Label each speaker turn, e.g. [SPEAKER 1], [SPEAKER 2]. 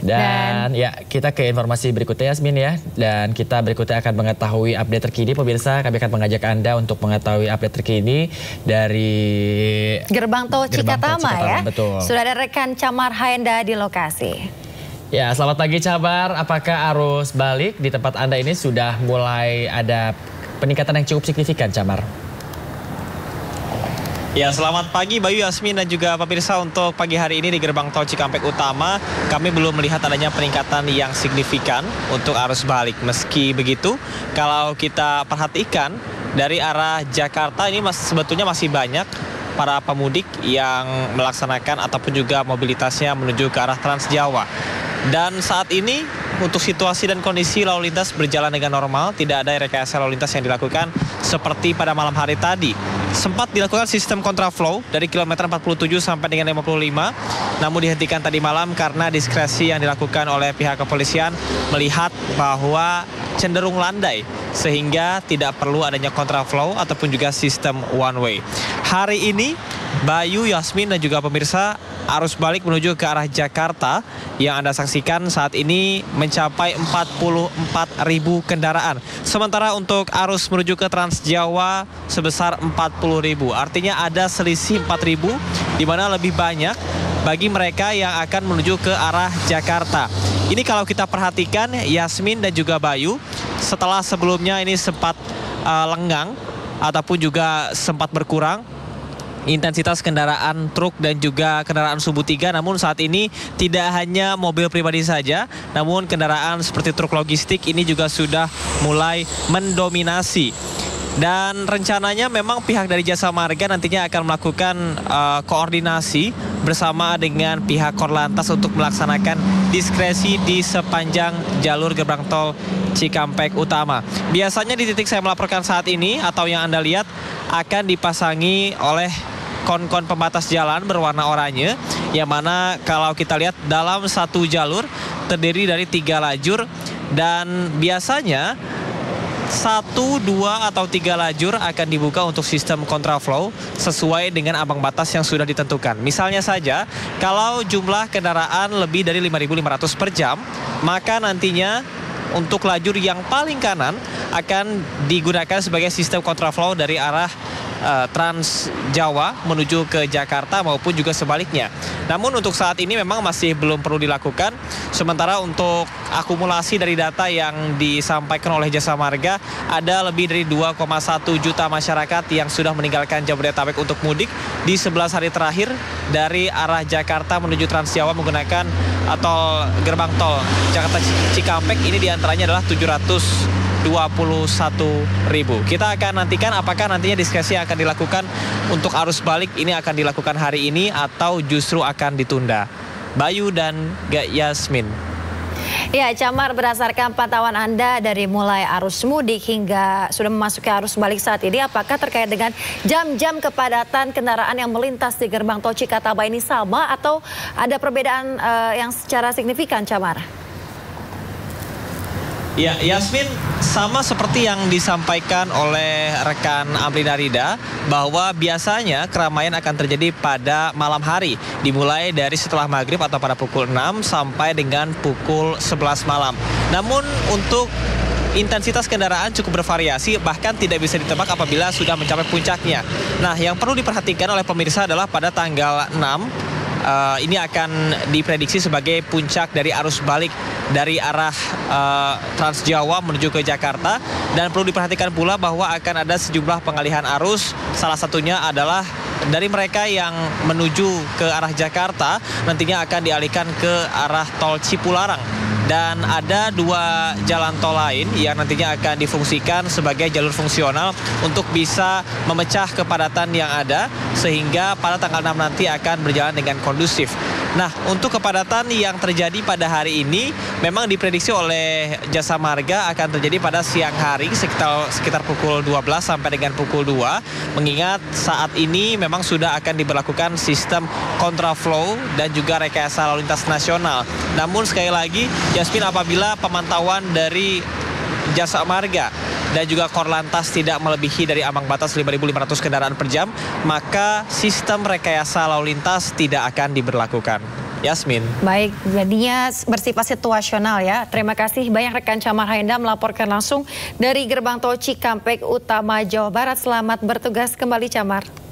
[SPEAKER 1] Dan ya kita ke informasi berikutnya Yasmin ya. Dan kita berikutnya akan mengetahui update terkini pemirsa. Kami akan mengajak Anda untuk mengetahui update terkini dari
[SPEAKER 2] Gerbang Tol Cikatama ya.
[SPEAKER 1] Betul.
[SPEAKER 2] Sudah ada rekan Camar Haenda di lokasi.
[SPEAKER 1] Ya, selamat pagi Cabar. Apakah arus balik di tempat Anda ini sudah mulai ada peningkatan yang cukup signifikan, Camar?
[SPEAKER 3] Ya, selamat pagi Bayu, Yasmin dan juga pemirsa. Untuk pagi hari ini di Gerbang Tol Cikampek Utama, kami belum melihat adanya peningkatan yang signifikan untuk arus balik. Meski begitu, kalau kita perhatikan dari arah Jakarta ini sebetulnya masih banyak para pemudik yang melaksanakan ataupun juga mobilitasnya menuju ke arah Trans Jawa. Dan saat ini untuk situasi dan kondisi lalu lintas berjalan dengan normal, tidak ada rekayasa lalu lintas yang dilakukan seperti pada malam hari tadi. Sempat dilakukan sistem kontraflow dari kilometer 47 sampai dengan 55, namun dihentikan tadi malam karena diskresi yang dilakukan oleh pihak kepolisian melihat bahwa cenderung landai sehingga tidak perlu adanya kontraflow ataupun juga sistem one way. Hari ini Bayu, Yasmin dan juga pemirsa, arus balik menuju ke arah Jakarta yang Anda saksikan saat ini mencapai 44.000 kendaraan. Sementara untuk arus menuju ke Trans Jawa sebesar 40.000. Artinya ada selisih 4.000 di mana lebih banyak bagi mereka yang akan menuju ke arah Jakarta. Ini kalau kita perhatikan Yasmin dan juga Bayu, setelah sebelumnya ini sempat lenggang ataupun juga sempat berkurang intensitas kendaraan truk dan juga kendaraan sumbu 3, namun saat ini tidak hanya mobil pribadi saja, namun kendaraan seperti truk logistik ini juga sudah mulai mendominasi. Dan rencananya memang pihak dari Jasa Marga nantinya akan melakukan koordinasi bersama dengan pihak Korlantas untuk melaksanakan diskresi di sepanjang jalur gerbang tol Cikampek Utama. Biasanya di titik saya melaporkan saat ini atau yang Anda lihat akan dipasangi oleh kon-kon pembatas jalan berwarna oranye, yang mana kalau kita lihat dalam satu jalur terdiri dari 3 lajur, dan biasanya 1, 2 atau 3 lajur akan dibuka untuk sistem kontraflow sesuai dengan ambang batas yang sudah ditentukan. Misalnya saja, kalau jumlah kendaraan lebih dari 5.500 per jam, maka nantinya untuk lajur yang paling kanan akan digunakan sebagai sistem kontraflow dari arah Trans Jawa menuju ke Jakarta maupun juga sebaliknya. Namun untuk saat ini memang masih belum perlu dilakukan. Sementara untuk akumulasi dari data yang disampaikan oleh Jasa Marga, ada lebih dari 2,1 juta masyarakat yang sudah meninggalkan Jabodetabek untuk mudik di 11 hari terakhir dari arah Jakarta menuju Trans Jawa menggunakan atau gerbang tol Jakarta Cikampek. Ini diantaranya adalah 721.000. Kita akan nantikan apakah nantinya diskresi yang akan dilakukan untuk arus balik ini akan dilakukan hari ini atau justru akan ditunda. Bayu dan Yasmin.
[SPEAKER 2] Ya, Camar, berdasarkan pantauan Anda dari mulai arus mudik hingga sudah memasuki arus balik saat ini, apakah terkait dengan jam-jam kepadatan kendaraan yang melintas di gerbang tol Cikatama ini sama atau ada perbedaan yang secara signifikan, Camar?
[SPEAKER 3] Ya, Yasmin, sama seperti yang disampaikan oleh rekan Amrina Rida, bahwa biasanya keramaian akan terjadi pada malam hari, dimulai dari setelah maghrib atau pada pukul 6 sampai dengan pukul 11 malam. Namun untuk intensitas kendaraan cukup bervariasi, bahkan tidak bisa ditebak apabila sudah mencapai puncaknya. Nah, yang perlu diperhatikan oleh pemirsa adalah pada tanggal 6, ini akan diprediksi sebagai puncak dari arus balik dari arah Trans Jawa menuju ke Jakarta. Dan perlu diperhatikan pula bahwa akan ada sejumlah pengalihan arus. Salah satunya adalah dari mereka yang menuju ke arah Jakarta nantinya akan dialihkan ke arah tol Cipularang. Dan ada 2 jalan tol lain yang nantinya akan difungsikan sebagai jalur fungsional untuk bisa memecah kepadatan yang ada, sehingga pada tanggal 6 nanti akan berjalan dengan kondusif. Nah, untuk kepadatan yang terjadi pada hari ini memang diprediksi oleh Jasa Marga akan terjadi pada siang hari sekitar pukul 12 sampai dengan pukul 2, mengingat saat ini memang sudah akan diberlakukan sistem kontraflow dan juga rekayasa lalu lintas nasional. Namun sekali lagi, Yasmin, apabila pemantauan dari Jasa Marga dan juga Korlantas tidak melebihi dari ambang batas 5.500 kendaraan per jam, maka sistem rekayasa lalu lintas tidak akan diberlakukan. Yasmin.
[SPEAKER 2] Baik, jadinya bersifat situasional ya. Terima kasih banyak rekan Camar Haenda melaporkan langsung dari Gerbang Tol Cikampek Utama, Jawa Barat. Selamat bertugas kembali, Camar.